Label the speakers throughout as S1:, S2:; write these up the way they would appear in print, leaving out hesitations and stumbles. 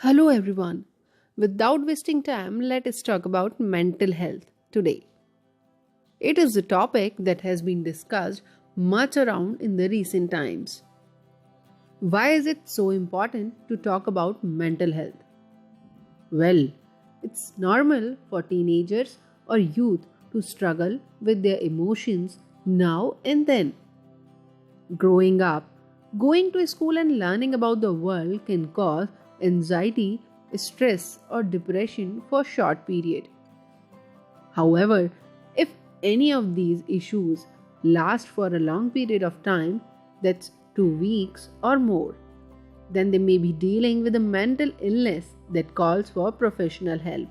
S1: Hello, everyone. Without wasting time, let us talk about mental health today. It is a topic that has been discussed much around in the recent times. Why is it so important to talk about mental health? Well, it's normal for teenagers or youth to struggle with their emotions now and then. Growing up, going to school and learning about the world can cause anxiety, stress, or depression for a short period. However, if any of these issues last for a long period of time, that's 2 weeks or more, then they may be dealing with a mental illness that calls for professional help.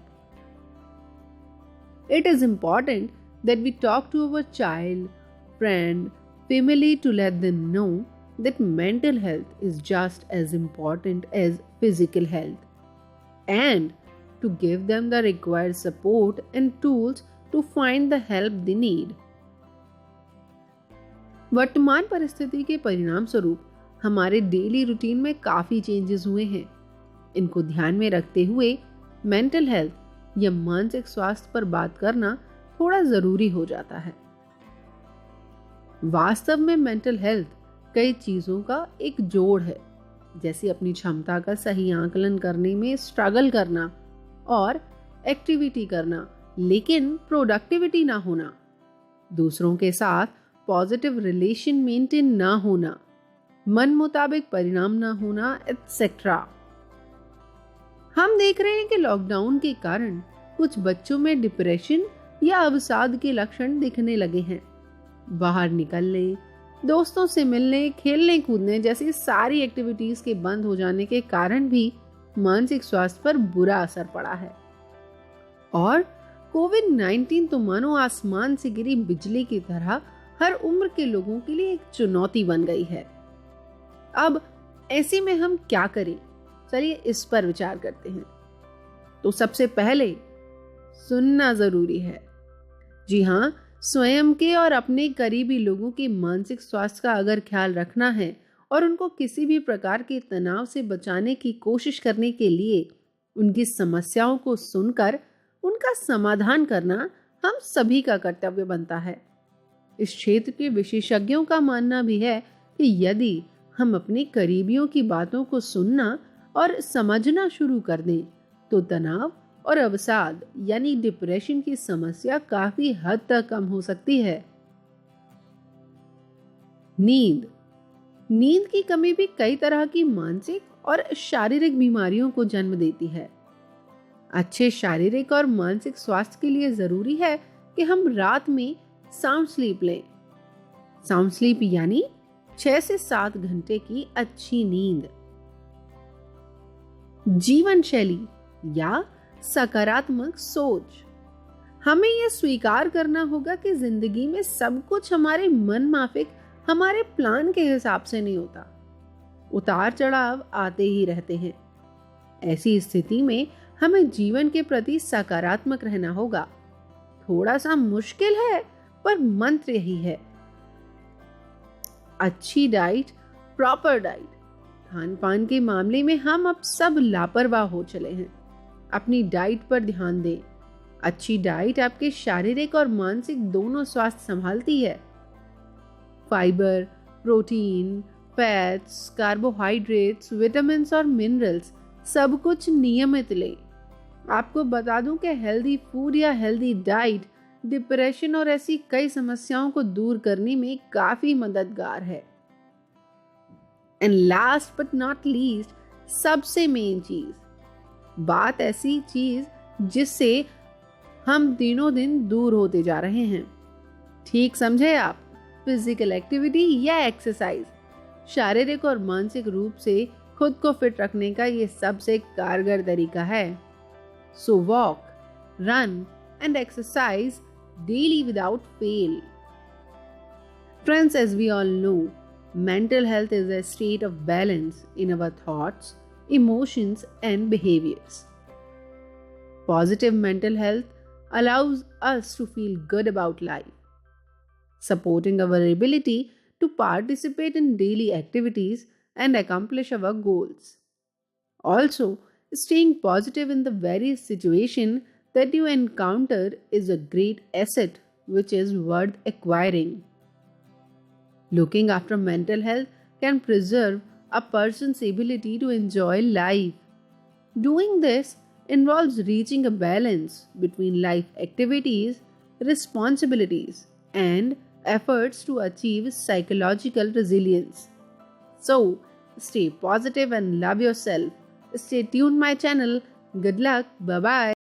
S1: It is important that we talk to our child, friend, family to let them know that mental health is just as important as physical health and to give them the required support and tools to find the help they need. वर्तमान परिस्थिति के परिणाम स्वरूप हमारे daily routine में काफी changes हुए हैं। इनको ध्यान में रखते हुए मेंटल हेल्थ या मानसिक स्वास्थ्य पर बात करना थोड़ा जरूरी हो जाता है। वास्तव में मेंटल हेल्थ कई चीजों का एक जोड़ है, जैसे अपनी क्षमता का सही आकलन करने में स्ट्रगल करना और एक्टिविटी करना, लेकिन प्रोडक्टिविटी ना होना, दूसरों के साथ पॉजिटिव रिलेशन मेंटेन ना होना, मन मुताबिक परिणाम ना होना, एटसेट्रा। हम देख रहे हैं कि लॉकडाउन के कारण कुछ बच्चों में डिप्रेशन या अवसाद के लक्षण दिखने लगे हैं। बाहर निकलने, दोस्तों से मिलने, खेलने कूदने जैसी सारी एक्टिविटीज के बंद हो जाने के कारण भी मानसिक स्वास्थ्य पर बुरा असर पड़ा है। और कोविड-19 तो मानो आसमान से गिरी बिजली की तरह हर उम्र के लोगों के लिए एक चुनौती बन गई है। अब ऐसे में हम क्या करें? चलिए इस पर विचार करते हैं। तो सबसे पहले सुनना जरूरी है। जी हाँ, स्वयं के और अपने करीबी लोगों के मानसिक स्वास्थ्य का अगर ख्याल रखना है और उनको किसी भी प्रकार के तनाव से बचाने की कोशिश करने के लिए उनकी समस्याओं को सुनकर उनका समाधान करना हम सभी का कर्तव्य बनता है। इस क्षेत्र के विशेषज्ञों का मानना भी है कि यदि हम अपने करीबियों की बातों को सुनना और समझना शुरू कर दें तो तनाव और अवसाद यानी डिप्रेशन की समस्या काफी हद तक कम हो सकती है। नींद की कमी भी कई तरह की मानसिक और शारीरिक बीमारियों को जन्म देती है। अच्छे शारीरिक और मानसिक स्वास्थ्य के लिए जरूरी है कि हम रात में साउंड स्लीप लें। साउंड स्लीप यानी 6 से 7 घंटे की अच्छी नींद। जीवन शैली या सकारात्मक सोच। हमें यह स्वीकार करना होगा कि जिंदगी में सब कुछ हमारे मन माफिक, हमारे प्लान के हिसाब से नहीं होता। उतार चढ़ाव आते ही रहते हैं। ऐसी स्थिति में हमें जीवन के प्रति सकारात्मक रहना होगा। थोड़ा सा मुश्किल है, पर मंत्र यही है: अच्छी डाइट, प्रॉपर डाइट। खान पान के मामले में हम अब सब लापरवाह हो चले हैं। अपनी डाइट पर ध्यान दें। अच्छी डाइट आपके शारीरिक और मानसिक दोनों स्वास्थ्य संभालती है। Fibre, protein, fats, carbohydrates, vitamin और मिनरल्स सब कुछ नियमित लें। आपको बता दूं कि हेल्दी फूड या हेल्दी डाइट डिप्रेशन और ऐसी कई समस्याओं को दूर करने में काफी मददगार है। And last but not least, सबसे मेन चीज, बात ऐसी चीज जिससे हम दिनों दिन दूर होते जा रहे हैं। ठीक समझे आप? फिजिकल एक्टिविटी या एक्सरसाइज शारीरिक और मानसिक रूप से खुद को फिट रखने का ये सबसे कारगर तरीका है। So walk, run and exercise daily without fail. Friends, as we all know, mental health is a state of balance in our thoughts, emotions, and behaviors. Positive mental health allows us to feel good about life, supporting our ability to participate in daily activities and accomplish our goals. Also, Staying positive in the very situation that you encounter is a great asset which is worth acquiring. Looking after mental health can preserve a person's ability to enjoy life. Doing this involves reaching a balance between life activities, responsibilities, and efforts to achieve psychological resilience. So, stay positive and love yourself. Stay tuned my channel. Good luck. Bye bye.